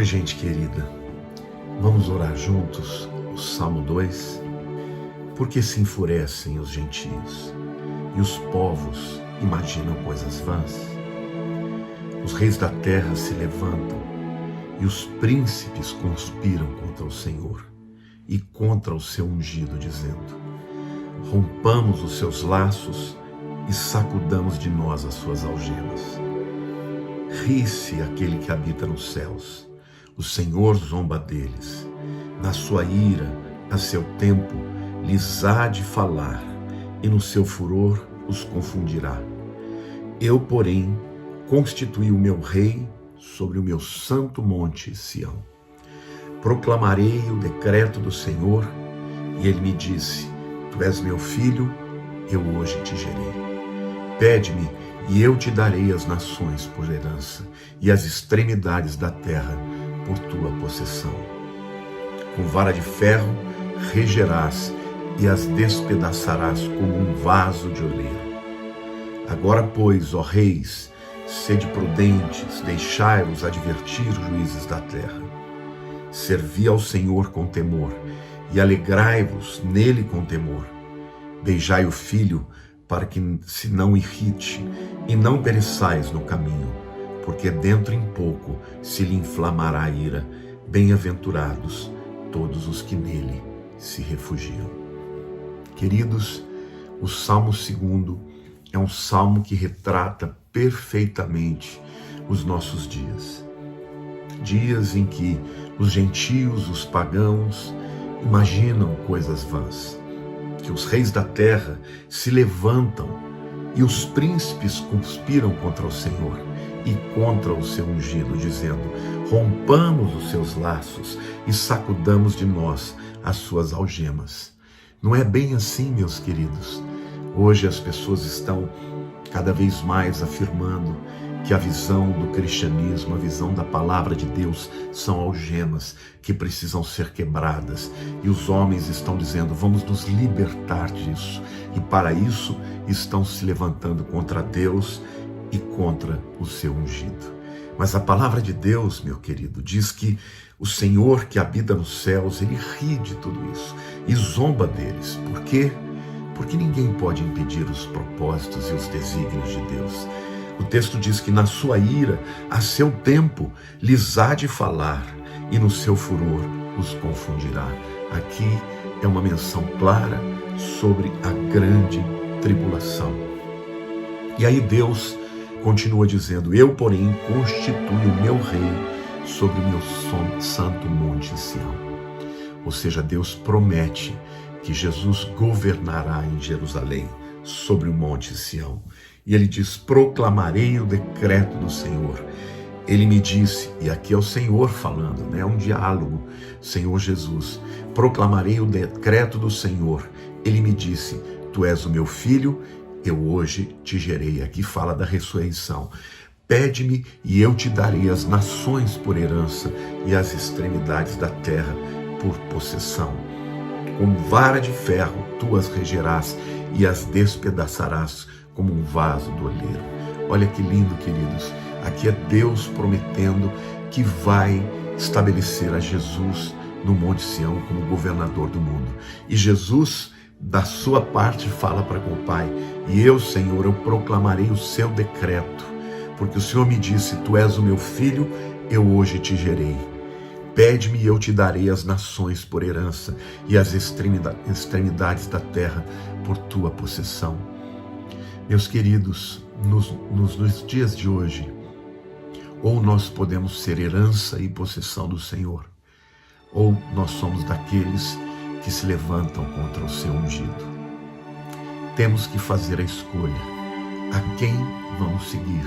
Oi, gente querida. Vamos orar juntos o Salmo 2. Por que se enfurecem os gentios e os povos imaginam coisas vãs? Os reis da terra se levantam e os príncipes conspiram contra o Senhor e contra o seu ungido, dizendo: rompamos os seus laços e sacudamos de nós as suas algemas. Ri-se aquele que habita nos céus, o Senhor zomba deles. Na sua ira, a seu tempo, lhes há de falar, e no seu furor os confundirá. Eu, porém, constituí o meu rei sobre o meu santo monte Sião. Proclamarei o decreto do Senhor, e ele me disse: tu és meu filho, eu hoje te gerei. Pede-me, e eu te darei as nações por herança, e as extremidades da terra por tua possessão. Com vara de ferro regerás, e as despedaçarás como um vaso de oleiro. Agora, pois, ó reis, sede prudentes, deixai-vos advertir os juízes da terra. Servi ao Senhor com temor, e alegrai-vos nele com temor. Beijai o filho, para que se não irrite, e não pereçais no caminho, porque dentro em pouco se lhe inflamará a ira. Bem-aventurados todos os que nele se refugiam. Queridos, o Salmo 2 é um salmo que retrata perfeitamente os nossos dias. Dias em que os gentios, os pagãos, imaginam coisas vãs, que os reis da terra se levantam e os príncipes conspiram contra o Senhor e contra o seu ungido, dizendo: rompamos os seus laços e sacudamos de nós as suas algemas. Não é bem assim, meus queridos. Hoje as pessoas estão cada vez mais afirmando que a visão do cristianismo, a visão da palavra de Deus, são algemas que precisam ser quebradas. E os homens estão dizendo: vamos nos libertar disso. E para isso estão se levantando contra Deus e contra o seu ungido. Mas a palavra de Deus, meu querido, diz que o Senhor que habita nos céus, ele ri de tudo isso e zomba deles. Por quê? Porque ninguém pode impedir os propósitos e os desígnios de Deus. O texto diz que na sua ira, a seu tempo, lhes há de falar, e no seu furor os confundirá. Aqui é uma menção clara sobre a grande tribulação. E aí Deus continua dizendo: eu, porém, constitui o meu rei sobre o meu santo monte Sião. Ou seja, Deus promete que Jesus governará em Jerusalém, sobre o monte Sião. E ele diz: proclamarei o decreto do Senhor. Ele me disse, e aqui é o Senhor falando, é um diálogo, Senhor Jesus: proclamarei o decreto do Senhor. Ele me disse: tu és o meu filho, eu hoje te gerei. Aqui fala da ressurreição. Pede-me e eu te darei as nações por herança e as extremidades da terra por possessão. Com vara de ferro tu as regerás e as despedaçarás como um vaso do oleiro. Olha que lindo, queridos. Aqui é Deus prometendo que vai estabelecer a Jesus no Monte Sião como governador do mundo. E Jesus, da sua parte, fala para com o Pai: e eu, Senhor, eu proclamarei o seu decreto, porque o Senhor me disse: tu és o meu filho, eu hoje te gerei. Pede-me e eu te darei as nações por herança e as extremidades da terra por tua possessão. Meus queridos, nos dias de hoje, ou nós podemos ser herança e possessão do Senhor, ou nós somos daqueles que se levantam contra o seu ungido. Temos que fazer a escolha. A quem vamos seguir?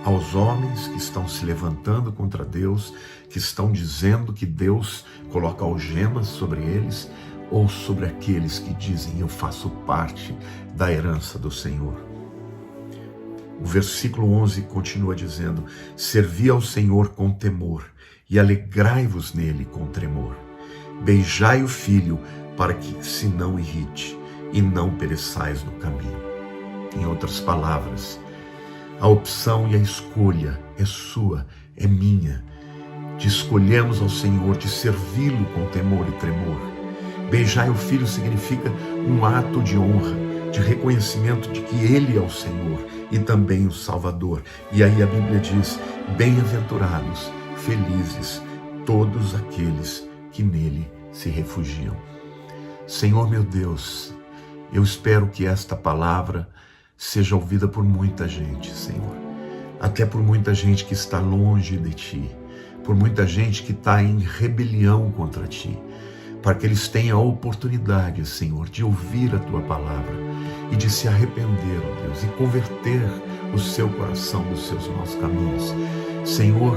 Aos homens que estão se levantando contra Deus, que estão dizendo que Deus coloca algemas sobre eles, ou sobre aqueles que dizem: eu faço parte da herança do Senhor? O versículo 11 continua dizendo: servi ao Senhor com temor e alegrai-vos nele com tremor. Beijai o filho, para que se não irrite e não pereçais no caminho. Em outras palavras, a opção e a escolha é sua, é minha. de escolhermos ao Senhor, de servi-lo com temor e tremor. Beijar o Filho significa um ato de honra, de reconhecimento de que Ele é o Senhor e também o Salvador. E aí a Bíblia diz: bem-aventurados, felizes, todos aqueles que nele se refugiam. Senhor meu Deus, eu espero que esta palavra seja ouvida por muita gente, Senhor. Até por muita gente que está longe de Ti, por muita gente que está em rebelião contra Ti, para que eles tenham a oportunidade, Senhor, de ouvir a Tua palavra e de se arrepender, ó Deus, e converter o seu coração dos seus maus caminhos. Senhor,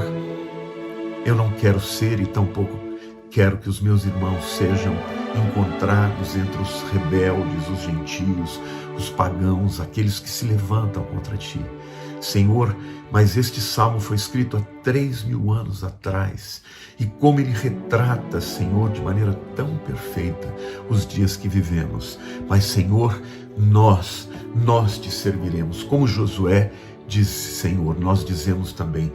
eu não quero ser e tampouco quero que os meus irmãos sejam encontrados entre os rebeldes, os gentios, os pagãos, aqueles que se levantam contra Ti. Senhor, mas este salmo foi escrito há 3.000 anos atrás, e como ele retrata, Senhor, de maneira tão perfeita os dias que vivemos. Mas, Senhor, nós te serviremos. Como Josué disse, Senhor, nós dizemos também: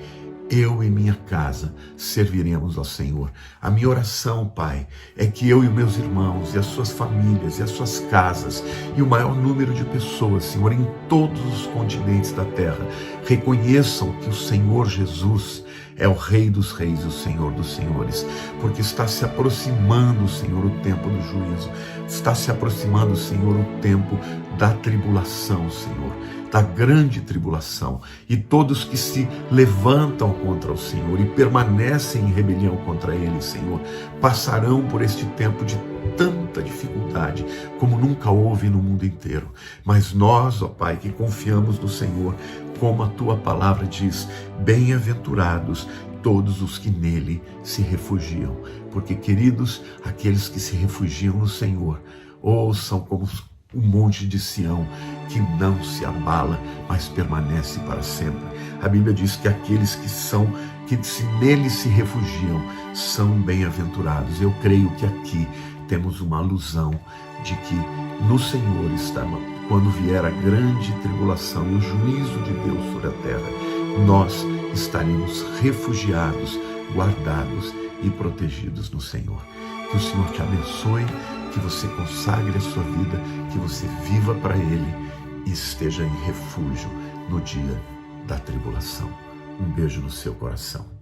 eu e minha casa serviremos ao Senhor. A minha oração, Pai, é que eu e os meus irmãos, e as suas famílias, e as suas casas, e o maior número de pessoas, Senhor, em todos os continentes da terra, reconheçam que o Senhor Jesus é o Rei dos Reis e o Senhor dos Senhores, porque está se aproximando, Senhor, o tempo do juízo, está se aproximando, Senhor, o tempo da tribulação, Senhor, da grande tribulação, e todos que se levantam contra o Senhor e permanecem em rebelião contra Ele, Senhor, passarão por este tempo de tanta dificuldade como nunca houve no mundo inteiro. Mas nós, ó Pai, que confiamos no Senhor, como a Tua palavra diz, bem-aventurados todos os que nele se refugiam, porque, queridos, aqueles que se refugiam no Senhor, são como o monte de Sião, que não se abala, mas permanece para sempre. A Bíblia diz que aqueles que se nele se refugiam, são bem-aventurados. Eu creio que aqui temos uma alusão de que no Senhor está, quando vier a grande tribulação e o juízo de Deus sobre a terra, nós estaremos refugiados, guardados e protegidos no Senhor. Que o Senhor te abençoe, que você consagre a sua vida, que você viva para Ele e esteja em refúgio no dia da tribulação. Um beijo no seu coração.